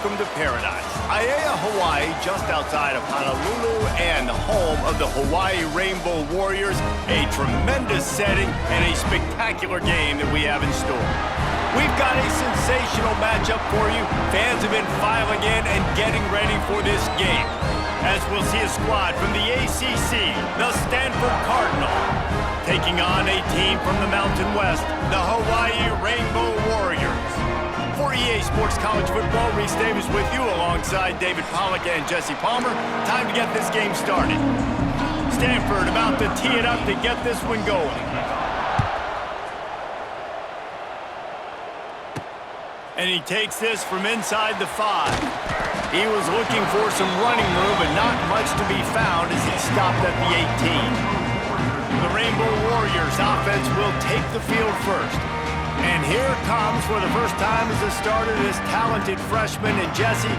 welcome to paradise. Aiea, Hawaii, just outside of Honolulu and the home of the Hawaii Rainbow Warriors. A tremendous setting and a spectacular game that we have in store. We've got a sensational matchup for you. Fans have been filing in and getting ready for this game, as we'll see a squad from the ACC, the Stanford Cardinal, taking on a team from the Mountain West, the Hawaii Rainbow Warriors. For EA Sports College Football, Reese Davis with you alongside David Pollack and Jesse Palmer. Time to get this game started. Stanford about to tee it up to get this one going. And he takes this from inside the 5. He was looking for some running room, but not much to be found as he stopped at the 18. The Rainbow Warriors offense will take the field first. And here it comes for the first time as a starter, this talented freshman. And Jesse,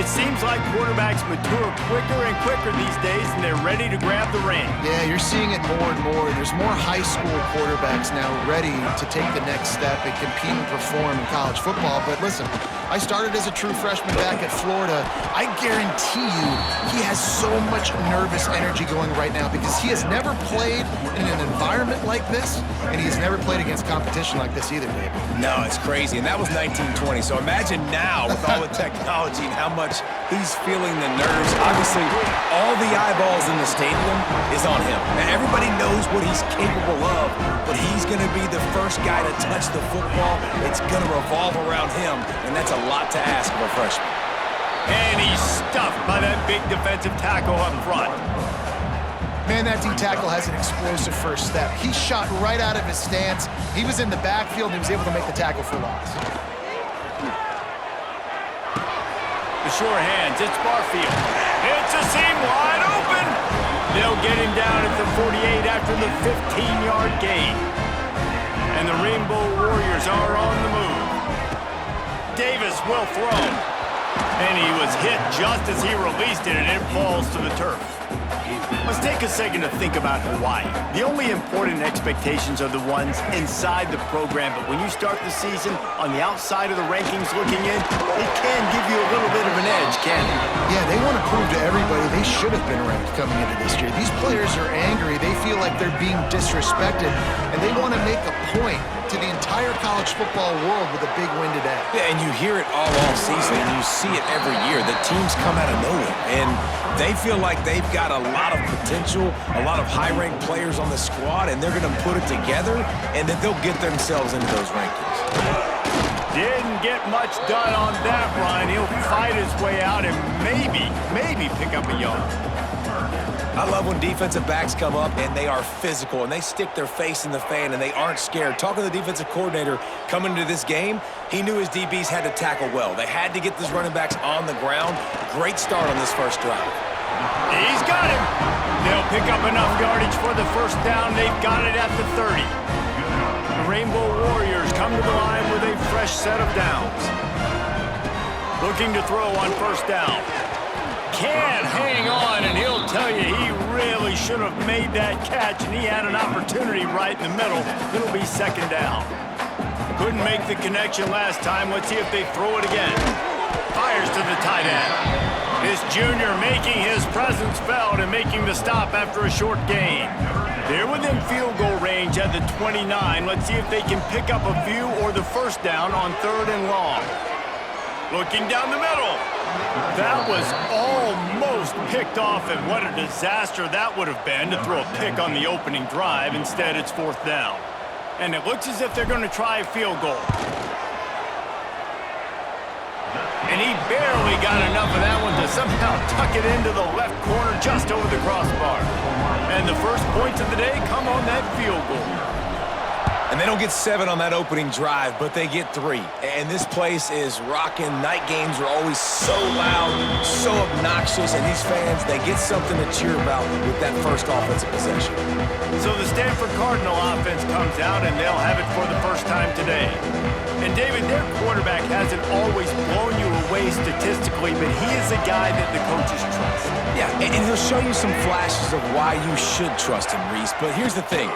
it seems like quarterbacks mature quicker and quicker these days, and they're ready to grab the reins. Yeah, you're seeing it more and more. There's more high school quarterbacks now ready to take the next step and compete and perform in college football. But listen, I started as a true freshman back at Florida. I guarantee you he has so much nervous energy going right now because he has never played in an environment like this, and he has never played against competition like this either, David. No, it's crazy, and that was 1920. So imagine now with all the technology and how much he's feeling the nerves. Obviously, all the eyeballs in the stadium is on him. And everybody knows what he's capable of, but he's going to be the first guy to touch the football. It's going to revolve around him, and that's a lot to ask of a freshman. And he's stuffed by that big defensive tackle up front. Man, that D-tackle has an explosive first step. He shot right out of his stance. He was in the backfield and he was able to make the tackle for loss. The sure hands, it's Barfield. It's a seam wide open. They'll get him down at the 48 after the 15-yard gain. And the Rainbow Warriors are on the move. Davis will throw. And he was hit just as he released it, and it falls to the turf. Let's take a second to think about Hawaii. The only important expectations are the ones inside the program, but when you start the season on the outside of the rankings looking in, it can give you a little bit of an edge, can't it? Yeah, they want to prove to everybody they should have been ranked coming into this year. These players are angry. They feel like they're being disrespected, and they want to make a point to the entire college football world with a big win today. Yeah, and you hear it all season, and you see it every year. The teams come out of nowhere, and they feel like they've got a lot of potential, a lot of high-ranked players on the squad, and they're going to put it together, and then they'll get themselves into those rankings. Didn't get much done on that run. He'll fight his way out and maybe pick up a yard. I love when defensive backs come up and they are physical and they stick their face in the fan and they aren't scared. Talking to the defensive coordinator coming into this game, he knew his DBs had to tackle well. They had to get these running backs on the ground. Great start on this first drive. He's got him. They'll pick up enough yardage for the first down. They've got it at the 30. The Rainbow Warriors come to the line with a fresh set of downs. Looking to throw on first down. Can't hang on, and he'll tell you he really should have made that catch, and he had an opportunity right in the middle. It'll be second down. Couldn't make the connection last time. Let's see if they throw it again. Fires to the tight end. This junior making his presence felt and making the stop after a short gain. They're within field goal range at the 29. Let's see if they can pick up a few or the first down on 3rd and long. Looking down the middle. That was almost picked off, and what a disaster that would have been to throw a pick on the opening drive. Instead, it's 4th down. And it looks as if they're going to try a field goal. And he barely got enough of that one to somehow tuck it into the left corner just over the crossbar. And the first points of the day come on that field goal. And they don't get 7 on that opening drive, but they get 3. And this place is rocking. Night games are always so loud, so obnoxious, and these fans, they get something to cheer about with that first offensive possession. So the Stanford Cardinal offense comes out, and they'll have it for the first time today. And David, their quarterback hasn't always blown you away statistically, but he is a guy that the coaches trust. Yeah, and he'll show you some flashes of why you should trust him, Reese. But here's the thing.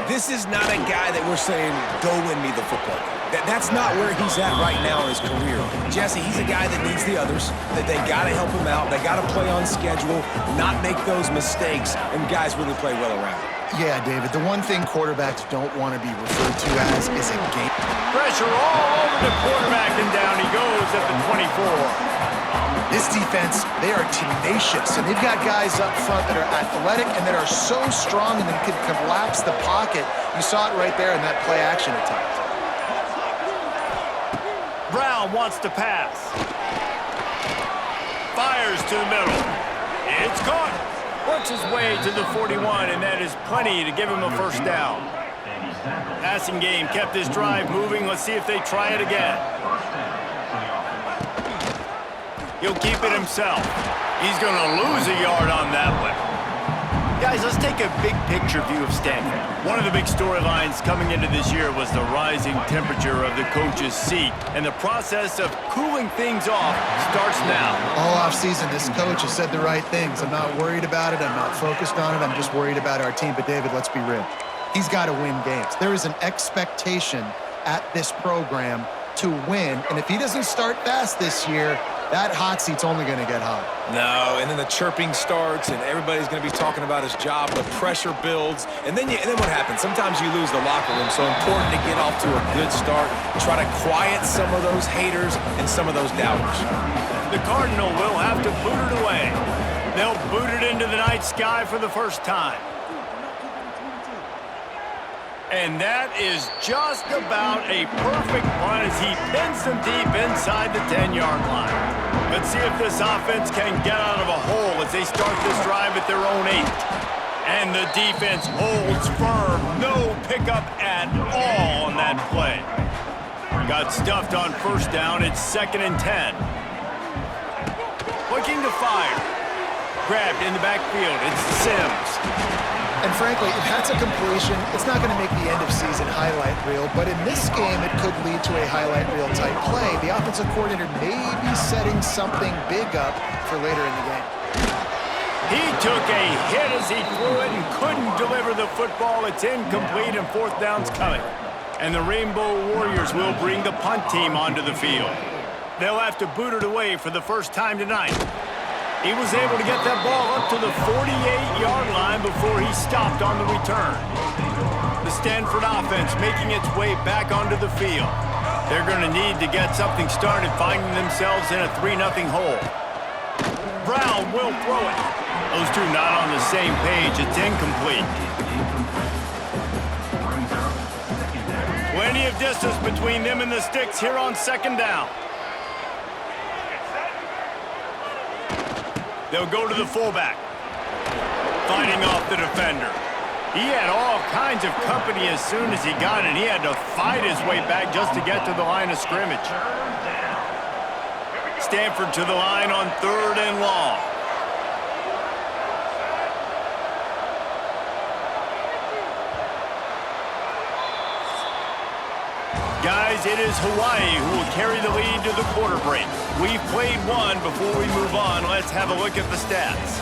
This is not a guy that we're saying, go win me the football game. That's not where he's at right now in his career. Jesse, he's a guy that needs the others, that they got to help him out. They got to play on schedule, not make those mistakes, and guys really play well around him. Yeah, David, the one thing quarterbacks don't want to be referred to as is a game. Pressure all over the quarterback, and down he goes at the 24. This defense, they are tenacious, and they've got guys up front that are athletic and that are so strong and that can collapse the pocket. You saw it right there in that play-action attempt. Brown wants to pass. Fires to the middle. It's caught. Works his way to the 41, and that is plenty to give him a first down. Passing game kept this drive moving. Let's see if they try it again. He'll keep it himself. He's going to lose a yard on that one. Guys, let's take a big picture view of Stanford. One of the big storylines coming into this year was the rising temperature of the coach's seat, and the process of cooling things off starts now. All offseason, this coach has said the right things. I'm not worried about it. I'm not focused on it. I'm just worried about our team. But, David, let's be real. He's got to win games. There is an expectation at this program to win, and if he doesn't start fast this year, that hot seat's only going to get hot. No, and then the chirping starts, and everybody's going to be talking about his job. The pressure builds, and then what happens? Sometimes you lose the locker room, so important to get off to a good start. Try to quiet some of those haters and some of those doubters. The Cardinal will have to boot it away. They'll boot it into the night sky for the first time. And that is just about a perfect punt as he pins them deep inside the 10-yard line. Let's see if this offense can get out of a hole as they start this drive at their own 8. And the defense holds firm. No pickup at all on that play. Got stuffed on first down. It's 2nd and 10. Looking to fire. Grabbed in the backfield. It's Sims. And frankly, if that's a completion, it's not going to make the end-of-season highlight reel, but in this game, it could lead to a highlight reel type play. The offensive coordinator may be setting something big up for later in the game. He took a hit as he threw it and couldn't deliver the football. It's incomplete, and 4th down's coming. And the Rainbow Warriors will bring the punt team onto the field. They'll have to boot it away for the first time tonight. He was able to get that ball up to the 48-yard line before he stopped on the return. The Stanford offense making its way back onto the field. They're going to need to get something started, finding themselves in a 3-0 hole. Brown will throw it. Those two not on the same page. It's incomplete. Plenty of distance between them and the sticks here on 2nd down. They'll go to the fullback. Fighting off the defender. He had all kinds of company as soon as he got it. He had to fight his way back just to get to the line of scrimmage. Stanford to the line on 3rd and long. Guys, it is Hawaii who will carry the lead to the quarter break. We've played one. Before we move on, let's have a look at the stats.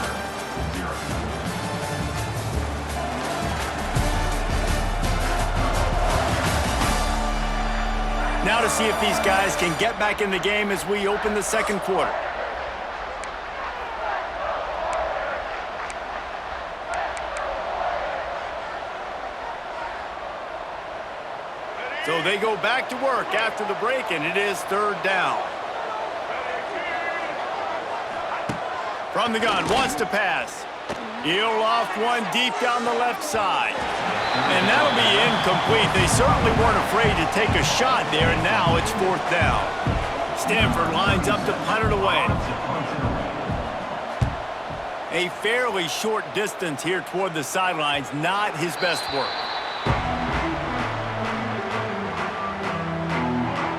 Now to see if these guys can get back in the game as we open the 2nd quarter. So they go back to work after the break, and it is 3rd down. From the gun, wants to pass. He'll loft one deep down the left side. And that'll be incomplete. They certainly weren't afraid to take a shot there, and now it's 4th down. Stanford lines up to punt it away. A fairly short distance here toward the sidelines, not his best work.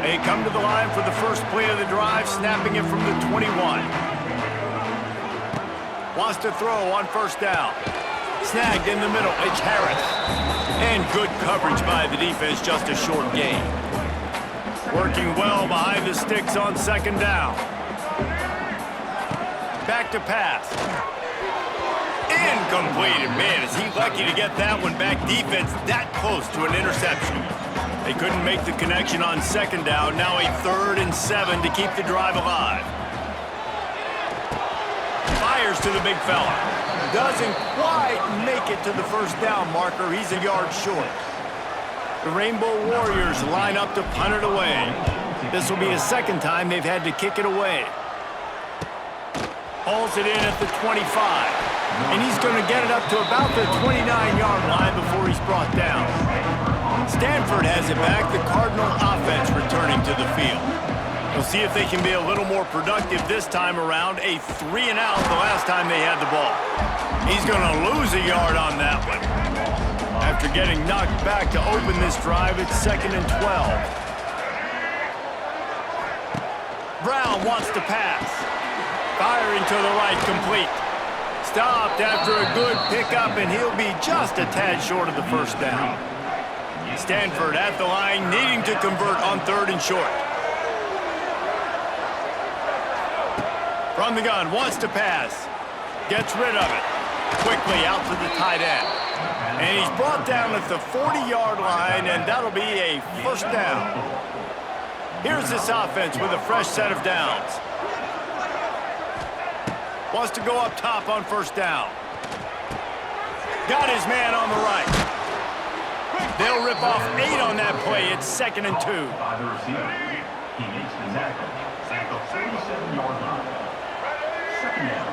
They come to the line for the first play of the drive, snapping it from the 21. Wants to throw on 1st down. Snagged in the middle, it's Harris. And good coverage by the defense, just a short gain. Working well behind the sticks on 2nd down. Back to pass. completed. Man, is he lucky to get that one back. Defense that close to an interception. They couldn't make the connection on second down. Now a 3rd and 7 to keep the drive alive. Fires to the big fella. Doesn't quite make it to the first down marker. He's a yard short. The Rainbow Warriors line up to punt it away. This will be the second time they've had to kick it away. Hauls it in at the 25. And he's going to get it up to about the 29-yard line before he's brought down. Stanford has it back. The Cardinal offense returning to the field. We'll see if they can be a little more productive this time around. A 3-and-out the last time they had the ball. He's going to lose a yard on that one. After getting knocked back to open this drive, it's 2nd and 12. Brown wants to pass. Firing to the right, complete. Stopped after a good pickup, and he'll be just a tad short of the first down. Stanford at the line, needing to convert on 3rd and short. From the gun, wants to pass. Gets rid of it. Quickly out to the tight end. And he's brought down at the 40-yard line, and that'll be a first down. Here's this offense with a fresh set of downs. Wants to go up top on first down. Got his man on the right. They'll rip off 8 on that play. It's 2nd and 2. By the receiver. He makes the tackle at the 47-yard line. 2nd down.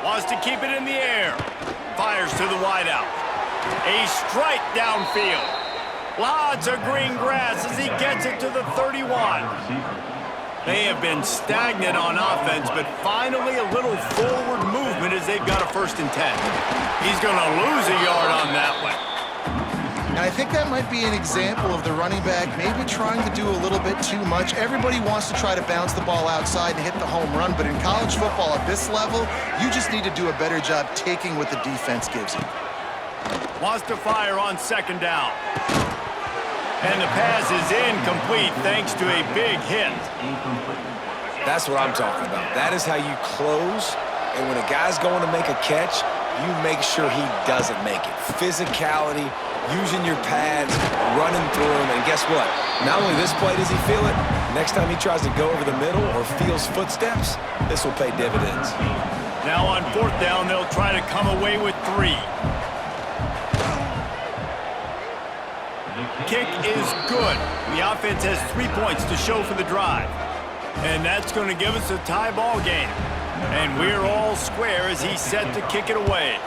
Wants to keep it in the air. Fires to the wideout. A strike downfield. Lots of green grass as he gets it to the 31. They have been stagnant on offense, but finally a little forward movement as they've got a 1st and 10. He's going to lose a yard on that one. And I think that might be an example of the running back maybe trying to do a little bit too much. Everybody wants to try to bounce the ball outside and hit the home run, but in college football at this level, you just need to do a better job taking what the defense gives you. Wants to fire on 2nd down. And the pass is incomplete thanks to a big hit. That's what I'm talking about. That is how you close, and when a guy's going to make a catch, you make sure he doesn't make it. Physicality, using your pads, running through him, and guess what? Not only this play does he feel it, next time he tries to go over the middle or feels footsteps, this will pay dividends. Now on 4th down, they'll try to come away with 3. Kick is good. The offense has 3 points to show for the drive. And that's going to give us a tie ball game. And we're all square as he's set to kick it away.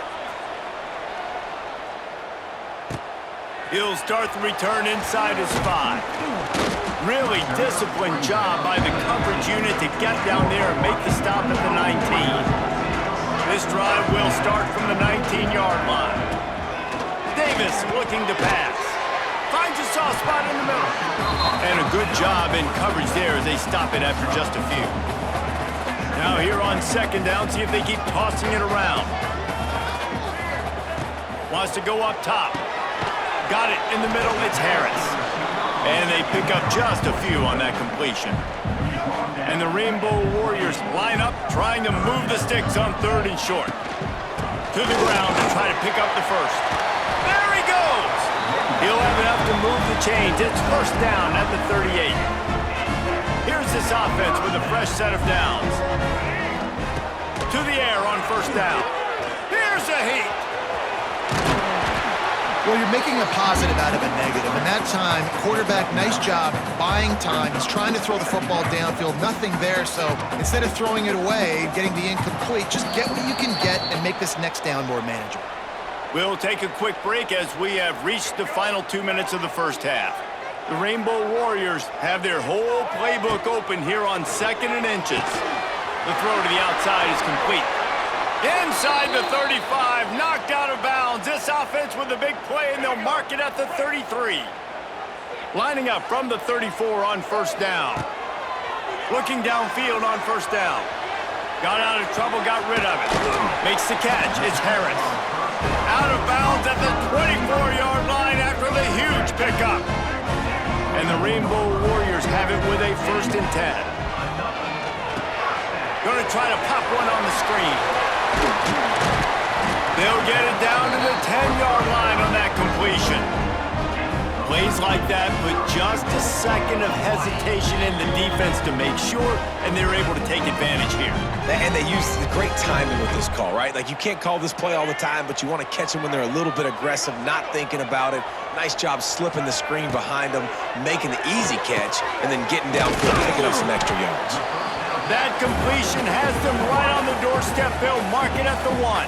He'll start the return inside his 5. Really disciplined job by the coverage unit to get down there and make the stop at the 19. This drive will start from the 19-yard line. Davis looking to pass. Finds a soft spot in the middle. And a good job in coverage there as they stop it after just a few. Now here on 2nd down, see if they keep tossing it around. Wants to go up top. Got it in the middle, it's Harris. And they pick up just a few on that completion. And the Rainbow Warriors line up, trying to move the sticks on 3rd and short. To the ground to try to pick up the first. There he goes! He'll have enough to move the chains. It's first down at the 38. Here's this offense with a fresh set of downs. To the air on first down. Here's a heat. Well, you're making a positive out of a negative. And that time, quarterback, nice job, buying time. He's trying to throw the football downfield. Nothing there, so instead of throwing it away, getting the incomplete, just get what you can get and make this next down more manageable. We'll take a quick break as we have reached the final 2 minutes of the first half. The Rainbow Warriors have their whole playbook open here on 2nd and inches. The throw to the outside is complete. Inside the 35, knocked out of bounds. This offense with a big play, and they'll mark it at the 33. Lining up from the 34 on first down. Looking downfield on first down. Got out of trouble, got rid of it. Makes the catch, it's Harris. Out of bounds at the 24-yard line after the huge pickup. And the Rainbow Warriors have it with a 1st and 10. Going to try to pop one on the screen. They'll get it down to the 10-yard line on that completion. Plays like that put just a second of hesitation in the defense to make sure, and they're able to take advantage here. And they use the great timing with this call, right? Like, you can't call this play all the time, but you want to catch them when they're a little bit aggressive, not thinking about it. Nice job slipping the screen behind them, making the easy catch, and then getting downfield, picking up some extra yards. That completion has them right on the doorstep. They'll mark it at the 1.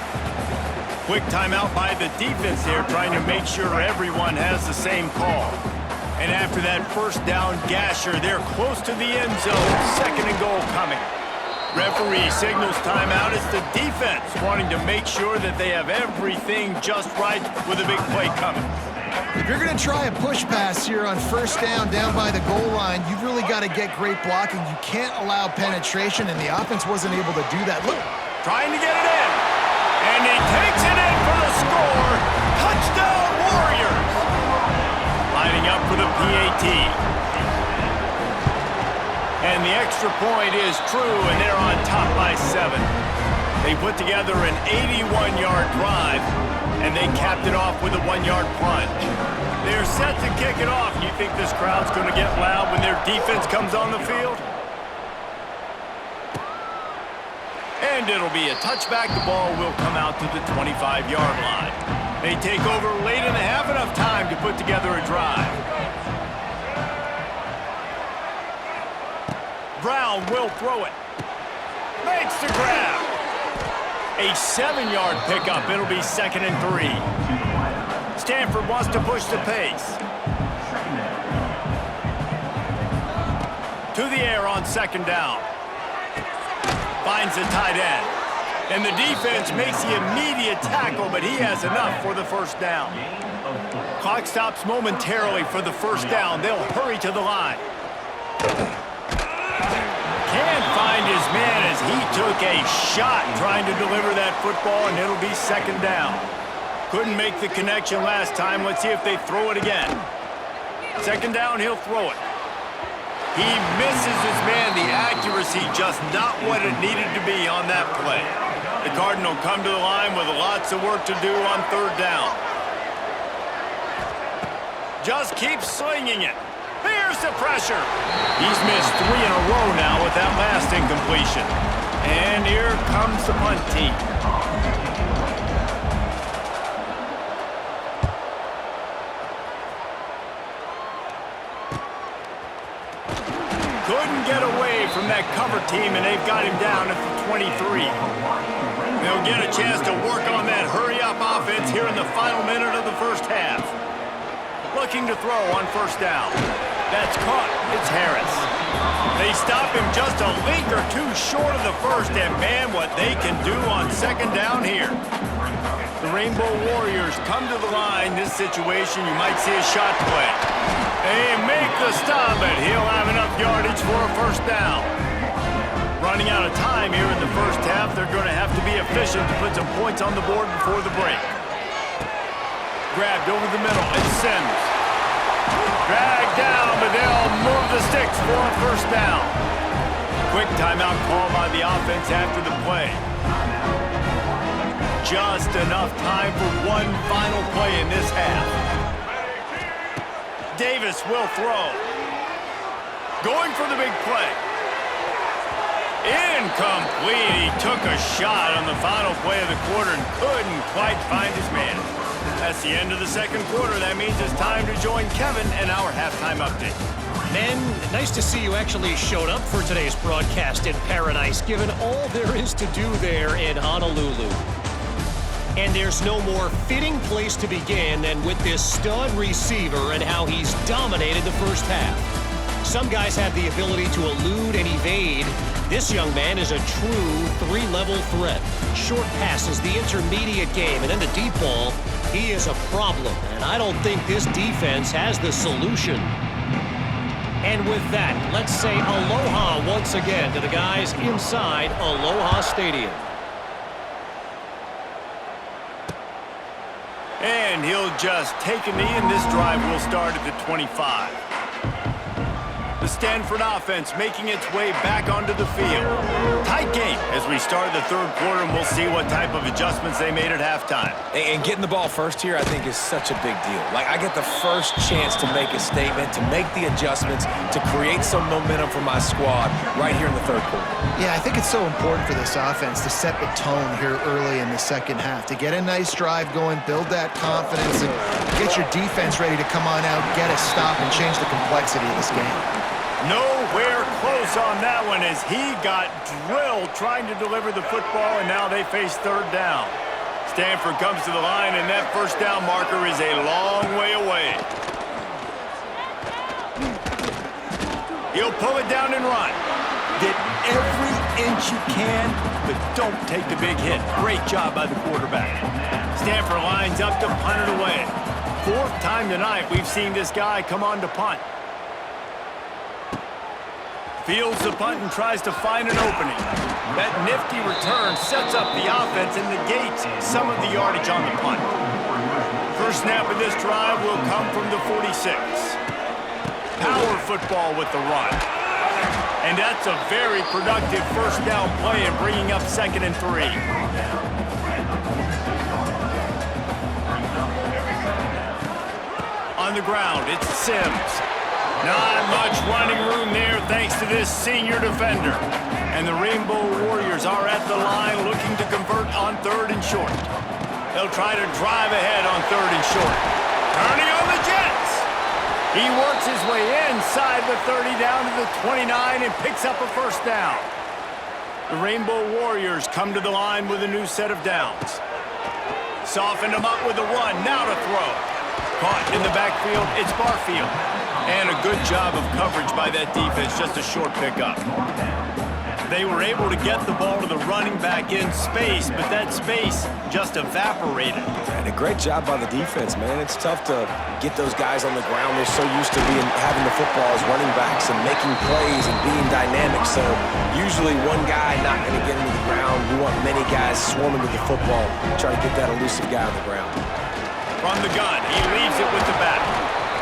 Quick timeout by the defense here, trying to make sure everyone has the same call. And after that first down gasher, they're close to the end zone. 2nd and goal coming. Referee signals timeout. It's the defense wanting to make sure that they have everything just right with a big play coming. If you're going to try a push pass here on 1st down by the goal line, you've really got to get great blocking. You can't allow penetration, and the offense wasn't able to do that. Look. Trying to get it in. And he takes it in for the score. Touchdown, Warriors. Lining up for the PAT. And the extra point is true, and they're on top by 7. They put together an 81-yard drive, and they capped it off with a 1-yard plunge. They're set to kick it off. You think this crowd's going to get loud when their defense comes on the field? And it'll be a touchback. The ball will come out to the 25-yard line. They take over late in the half, enough time to put together a drive. Brown will throw it. Makes the grab. A 7-yard pickup. It'll be 2nd and 3. Stanford wants to push the pace. To the air on 2nd down. Finds the tight end. And the defense makes the immediate tackle, but he has enough for the 1st down. Clock stops momentarily for the 1st down. They'll hurry to the line. Can't find his man as he took a shot trying to deliver that football, and it'll be 2nd down. Couldn't make the connection last time. Let's see if they throw it again. 2nd down, he'll throw it. He misses his man. The accuracy just not what it needed to be on that play. The Cardinal come to the line with lots of work to do on 3rd down. Just keep slinging it. Here's the pressure. He's missed 3 in a row now with that last incompletion. And here comes the punt team. Couldn't get away from that cover team, and they've got him down at the 23. They'll get a chance to work on that hurry-up offense here in the final minute of the 1st half. Looking to throw on 1st down. That's caught. It's Harris. They stop him just a link or 2 short of the 1st, and man, what they can do on 2nd down here. The Rainbow Warriors come to the line. This situation, you might see a shot play. They make the stop, but he'll have enough yardage for a 1st down. Running out of time here in the 1st half, they're going to have to be efficient to put some points on the board before the break. Grabbed over the middle, it's Sims. Dragged down, but they'll move the sticks for a 1st down. Quick timeout call by the offense after the play. Just enough time for one final play in this half. Davis will throw. Going for the big play. Incomplete. He took a shot on the final play of the quarter and couldn't quite find his man. That's the end of the 2nd quarter. That means it's time to join Kevin and our halftime update. Men, nice to see you actually showed up for today's broadcast in paradise, given all there is to do there in Honolulu. And there's no more fitting place to begin than with this stud receiver and how he's dominated the 1st half. Some guys have the ability to elude and evade. This young man is a true 3-level threat. Short passes, the intermediate game, and then the deep ball. He is a problem, and I don't think this defense has the solution. And with that, let's say aloha once again to the guys inside Aloha Stadium. And he'll just take a knee, and this drive will start at the 25. The Stanford offense making its way back onto the field. Tight game as we start the third quarter, and we'll see what type of adjustments they made at halftime. And getting the ball first here, I think, is such a big deal. Like, I get the first chance to make a statement, to make the adjustments, to create some momentum for my squad right here in the third quarter. Yeah, I think it's so important for this offense to set the tone here early in the second half, to get a nice drive going, build that confidence, and get your defense ready to come on out, get a stop, and change the complexity of this game. Nowhere close on that one as he got drilled trying to deliver the football, and now they face third down. Stanford comes to the line, and that first down marker is a long way away. He'll pull it down and run. Get every inch you can, but don't take the big hit. Great job by the quarterback. Stanford lines up to punt it away. Fourth time tonight we've seen this guy come on to punt. Fields the punt and tries to find an opening. That nifty return sets up the offense and negates some of the yardage on the punt. First snap of this drive will come from the 46. Power football with the run. And that's a very productive first down play and bringing up 2nd and 3. On the ground, it's Sims. Not much running room there thanks to this senior defender. And the Rainbow Warriors are at the line looking to convert on 3rd and short. They'll try to drive ahead on 3rd and short. Turning on the Jets. He works his way inside the 30 down to the 29 and picks up a first down. The Rainbow Warriors come to the line with a new set of downs. Soften them up with a run, now to throw. Caught in the backfield, it's Barfield. And a good job of coverage by that defense, just a short pickup. They were able to get the ball to the running back in space, but that space just evaporated. And a great job by the defense, man. It's tough to get those guys on the ground. They're so used to having the football as running backs and making plays and being dynamic. So usually one guy not going to get into the ground. We want many guys swarming to the football, trying to get that elusive guy on the ground. From the gun, he leaves it with the back.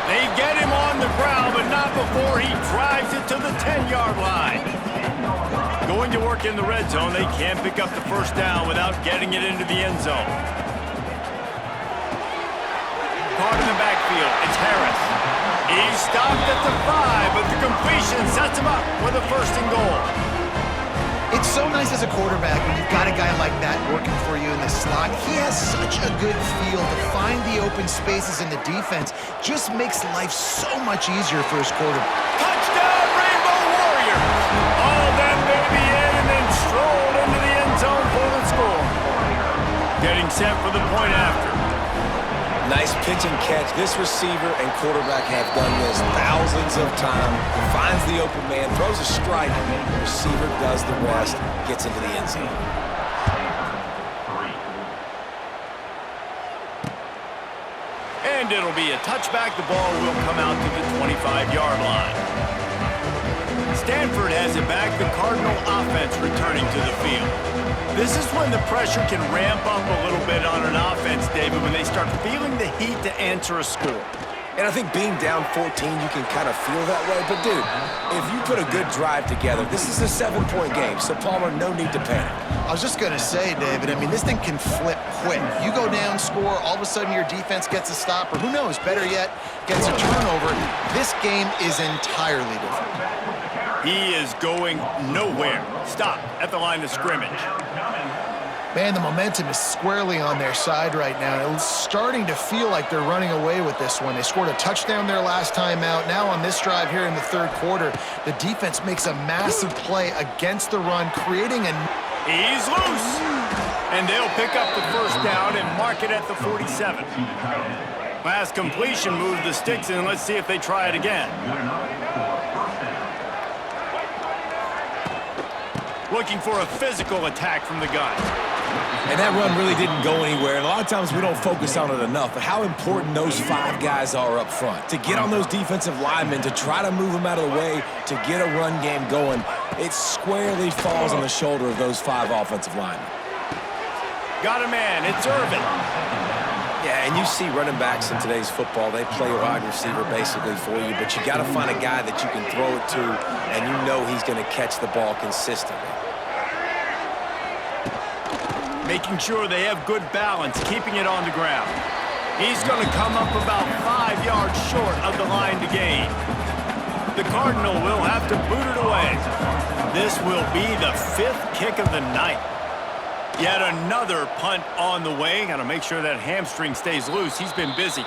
They get him on the ground, but not before he drives it to the 10-yard line. Going to work in the red zone, they can't pick up the first down without getting it into the end zone. Caught in the backfield, it's Harris. He's stopped at the 5, but the completion sets him up with a 1st and goal. It's so nice as a quarterback when you've got a guy like that working for you in the slot. He has such a good feel to find the open spaces in the defense. Just makes life so much easier for his quarterback. Touchdown, Rainbow Warriors! All that baby in and then strolled into the end zone for the score. Getting set for the point after. Nice pitch and catch. This receiver and quarterback have done this thousands of times. Finds the open man, throws a strike. The receiver does the rest, gets into the end zone. And it'll be a touchback. The ball will come out to the 25-yard line. Stanford has it back. The Cardinal offense returning to the field. This is when the pressure can ramp up a little bit on an offense, David, when they start feeling the heat to answer a score. And I think being down 14, you can kind of feel that way. But, dude, if you put a good drive together, this is a 7-point game. So, Palmer, no need to panic. I was just going to say, David, I mean, this thing can flip quick. You go down, score, all of a sudden your defense gets a stop, or who knows, better yet, gets a turnover. This game is entirely different. He is going nowhere. Stop at the line of scrimmage. Man, the momentum is squarely on their side right now. It's starting to feel like they're running away with this one. They scored a touchdown their last time out. Now on this drive here in the third quarter, the defense makes a massive play against the run, creating a... He's loose. And they'll pick up the first down and mark it at the 47. Last completion moved the sticks in. Let's see if they try it again. Looking for a physical attack from the gun. And that run really didn't go anywhere. And a lot of times we don't focus on it enough, but how important those 5 guys are up front. To get on those defensive linemen, to try to move them out of the way, to get a run game going, it squarely falls on the shoulder of those 5 offensive linemen. Got a man, it's Irvin. Yeah, And you see running backs in today's football, they play wide receiver basically for you, but you got to find a guy that you can throw it to, and you know he's going to catch the ball consistently. Making sure they have good balance, keeping it on the ground. He's going to come up about 5 yards short of the line to gain. The Cardinal will have to boot it away. This will be the 5th kick of the night. Yet another punt on the way. Got to make sure that hamstring stays loose. He's been busy.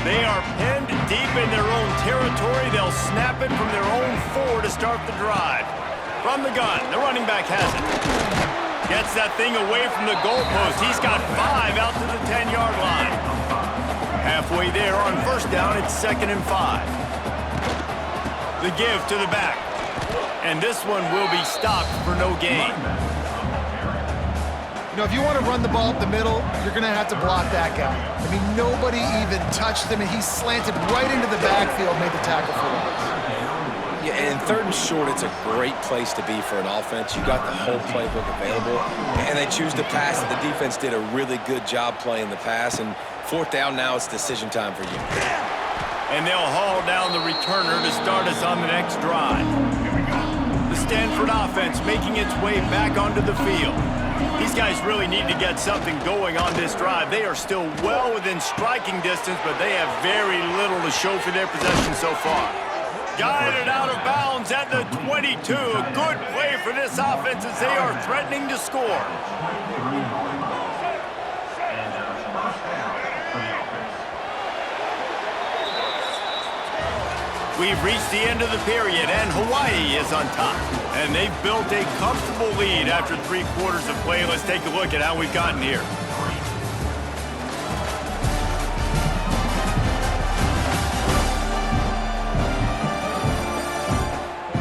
They are pinned deep in their own territory. They'll snap it from their own 4 to start the drive. From the gun, the running back has it. Gets that thing away from the goalpost. He's got 5 out to the 10-yard line. Halfway there on first down, it's 2nd and 5. The give to the back. And this one will be stopped for no gain. You know, if you want to run the ball up the middle, you're going to have to block that guy. I mean, nobody even touched him, and he slanted right into the backfield, made the tackle for loss. Yeah, and 3rd and short, it's a great place to be for an offense. You got the whole playbook available, and they choose to pass it. The defense did a really good job playing the pass, and 4th down now, it's decision time for you. And they'll haul down the returner to start us on the next drive. The Stanford offense making its way back onto the field. These guys really need to get something going on this drive. They are still well within striking distance, but they have very little to show for their possession so far. Guided out of bounds at the 22. A good play for this offense as they are threatening to score. We've reached the end of the period, and Hawaii is on top. And they've built a comfortable lead after 3 quarters of play. Let's take a look at how we've gotten here.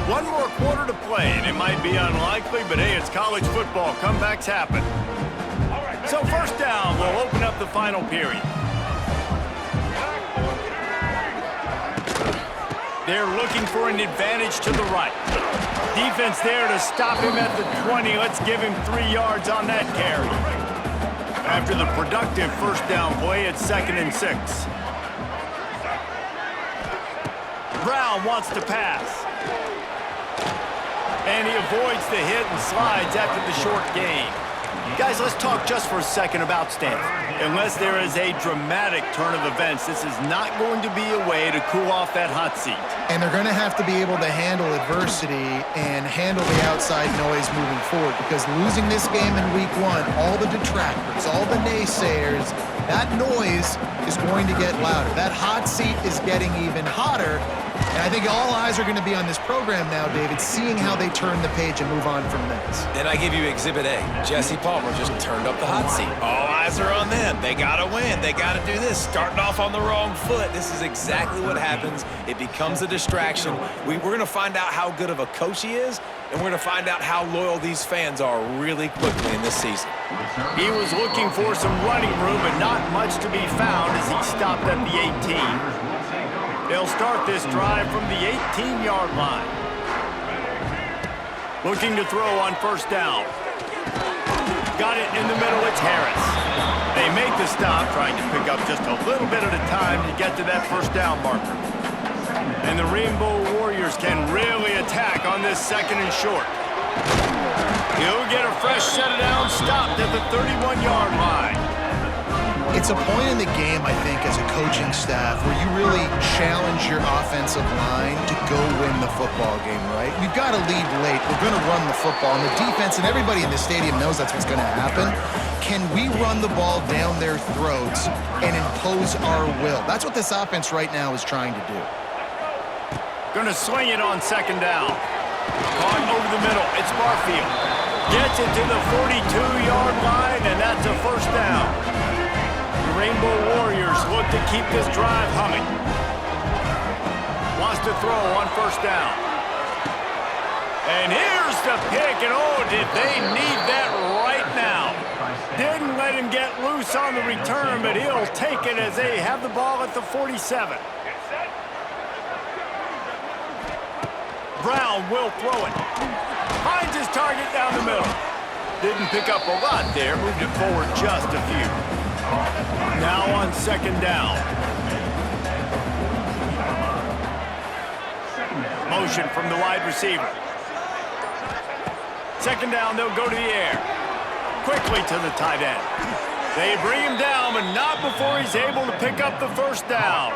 One more quarter to play, and it might be unlikely, but hey, it's college football. Comebacks happen. So first down, we'll open up the final period. They're looking for an advantage to the right. Defense there to stop him at the 20. Let's give him 3 yards on that carry. After the productive first down play, it's 2nd and 6. Brown wants to pass. And he avoids the hit and slides after the short gain. Guys, let's talk just for a second about Stanford. Unless there is a dramatic turn of events, this is not going to be a way to cool off that hot seat. And they're going to have to be able to handle adversity and handle the outside noise moving forward, because losing this game in week 1, all the detractors, all the naysayers, that noise is going to get louder. That hot seat is getting even hotter. And I think all eyes are going to be on this program now, David, seeing how they turn the page and move on from this. And I give you Exhibit A. Jesse Palmer just turned up the hot seat. All eyes are on them. They got to win. They got to do this. Starting off on the wrong foot. This is exactly what happens. It becomes a distraction. We're going to find out how good of a coach he is, and we're going to find out how loyal these fans are really quickly in this season. He was looking for some running room, but not much to be found as he stopped at the 18. They'll start this drive from the 18-yard line. Looking to throw on first down. Got it in the middle, it's Harris. They make the stop, trying to pick up just a little bit at a time to get to that first down marker. And the Rainbow Warriors can really attack on this 2nd and short. He'll get a fresh set of downs, stopped at the 31-yard line. It's a point in the game, I think, as a coaching staff where you really challenge your offensive line to go win the football game, right? We've got to lead late. We're going to run the football. And the defense and everybody in the stadium knows that's what's going to happen. Can we run the ball down their throats and impose our will? That's what this offense right now is trying to do. Going to swing it on 2nd down. Caught over the middle. It's Barfield. Gets it to the 42-yard line, and that's a first down. The Rainbow Warriors look to keep this drive humming. Wants to throw on first down. And here's the pick, and oh, did they need that right now. Didn't let him get loose on the return, but he'll take it as they have the ball at the 47. Brown will throw it. Finds his target down the middle. Didn't pick up a lot there, moved it forward just a few. Now on second down. Motion from the wide receiver. Second down, they'll go to the air. Quickly to the tight end. They bring him down, but not before he's able to pick up the first down.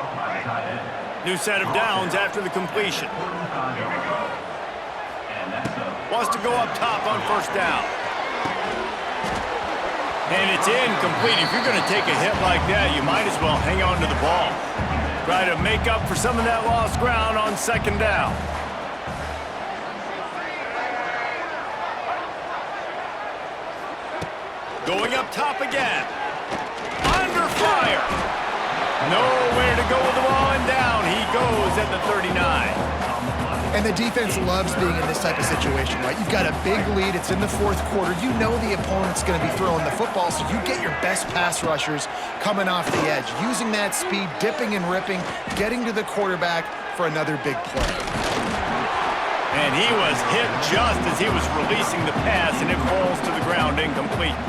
New set of downs after the completion. Wants to go up top on first down. And it's incomplete. If you're going to take a hit like that, you might as well hang on to the ball. Try to make up for some of that lost ground on second down. Going up top again. Under fire. Nowhere to go with the ball, and down he goes at the 39. And the defense loves being in this type of situation, right? You've got a big lead. It's in the fourth quarter. You know the opponent's going to be throwing the football, so you get your best pass rushers coming off the edge, using that speed, dipping and ripping, getting to the quarterback for another big play. And he was hit just as he was releasing the pass, and it falls to the ground incomplete.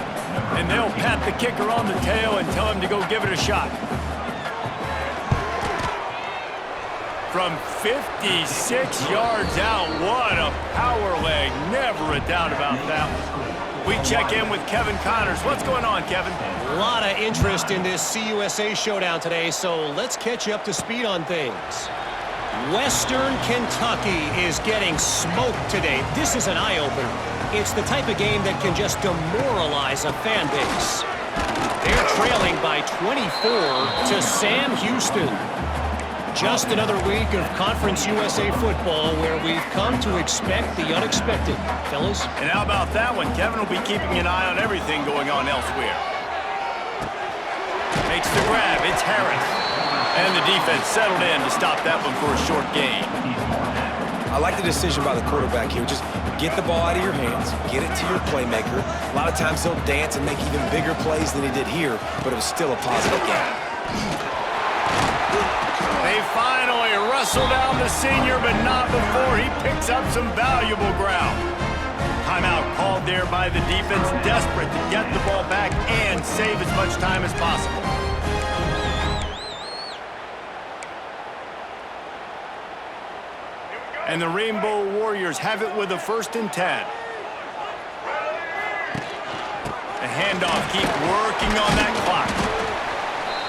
And they'll pat the kicker on the tail and tell him to go give it a shot. From 56 yards out, what a power leg. Never a doubt about that one. We check in with Kevin Connors. What's going on, Kevin? A lot of interest in this CUSA showdown today, so let's catch you up to speed on things. Western Kentucky is getting smoked today. This is an eye-opener. It's the type of game that can just demoralize a fan base. They're trailing by 24 to Sam Houston. Just another week of Conference USA football where we've come to expect the unexpected, fellas. And how about that one? Kevin will be keeping an eye on everything going on elsewhere. Makes the grab. It's Harris. And the defense settled in to stop that one for a short gain. I like the decision by the quarterback here. Just get the ball out of your hands, get it to your playmaker. A lot of times he'll dance and make even bigger plays than he did here, but it was still a positive game. They finally wrestle down the senior, but not before he picks up some valuable ground. Timeout called there by the defense, desperate to get the ball back and save as much time as possible. And the Rainbow Warriors have it with a 1st and 10. The handoff, keep working on that clock.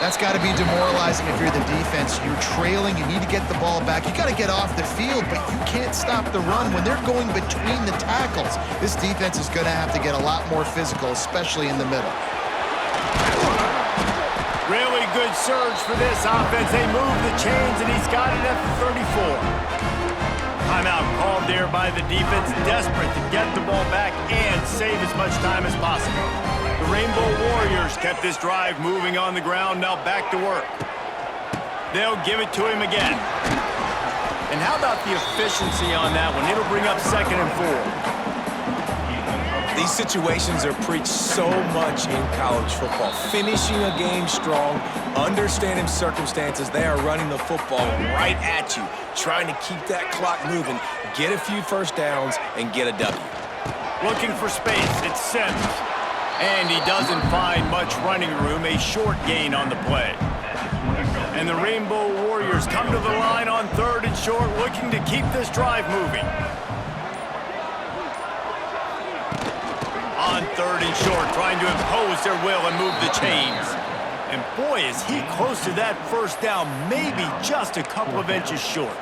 That's got to be demoralizing if you're the defense. You're trailing. You need to get the ball back. You got to get off the field, but you can't stop the run when they're going between the tackles. This defense is going to have to get a lot more physical, especially in the middle. Really good surge for this offense. They move the chains, and he's got it at the 34. Timeout called there by the defense, desperate to get the ball back and save as much time as possible. The Rainbow Warriors kept this drive moving on the ground, now back to work. They'll give it to him again. And how about the efficiency on that one? It'll bring up 2nd and 4. These situations are preached so much in college football. Finishing a game strong, understanding circumstances. They are running the football right at you, trying to keep that clock moving, get a few first downs, and get a W. Looking for space, it's Sims. And he doesn't find much running room, a short gain on the play. And the Rainbow Warriors come to the line on 3rd and short, looking to keep this drive moving. On 3rd and short, trying to impose their will and move the chains. And boy, is he close to that first down, maybe just a couple of inches short.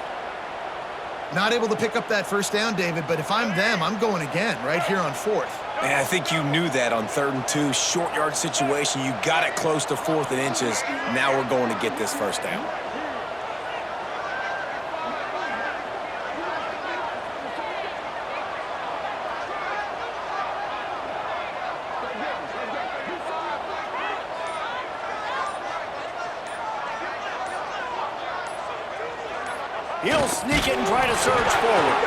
Not able to pick up that first down, David, but if I'm them, I'm going again right here on 4th. And I think you knew that on 3rd and 2, short yard situation. You got it close to 4th and inches. Now we're going to get this first down. He'll sneak it and try to surge forward.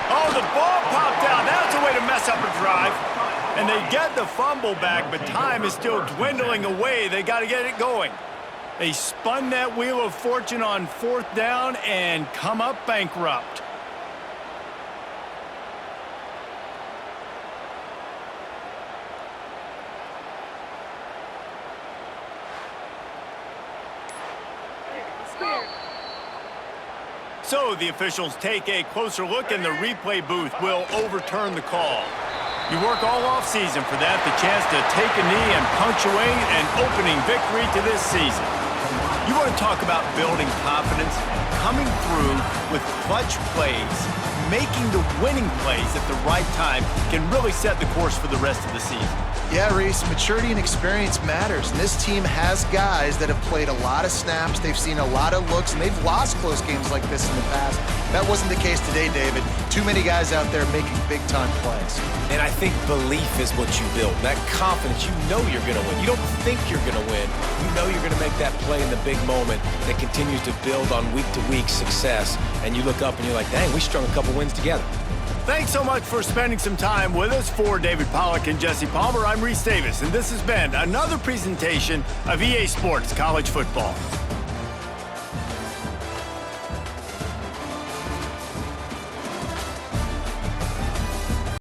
Oh, the ball popped out. That's a way to mess up a drive. And they get the fumble back, but time is still dwindling away. They got to get it going. They spun that wheel of fortune on 4th down and come up bankrupt. So the officials take a closer look, and the replay booth will overturn the call. You work all offseason for that, the chance to take a knee and punctuate an opening victory to this season. You want to talk about building confidence, coming through with clutch plays, making the winning plays at the right time can really set the course for the rest of the season. Yeah, Reese, maturity and experience matters. And this team has guys that have played a lot of snaps. They've seen a lot of looks, and they've lost close games like this in the past. That wasn't the case today, David. Too many guys out there making big-time plays. And I think belief is what you build. That confidence, you know you're going to win. You don't think you're going to win. You know you're going to make that play in the big moment that continues to build on week-to-week success. And you look up and you're like, dang, we strung a couple wins together. Thanks so much for spending some time with us. For David Pollack and Jesse Palmer, I'm Reese Davis, and this has been another presentation of EA Sports College Football.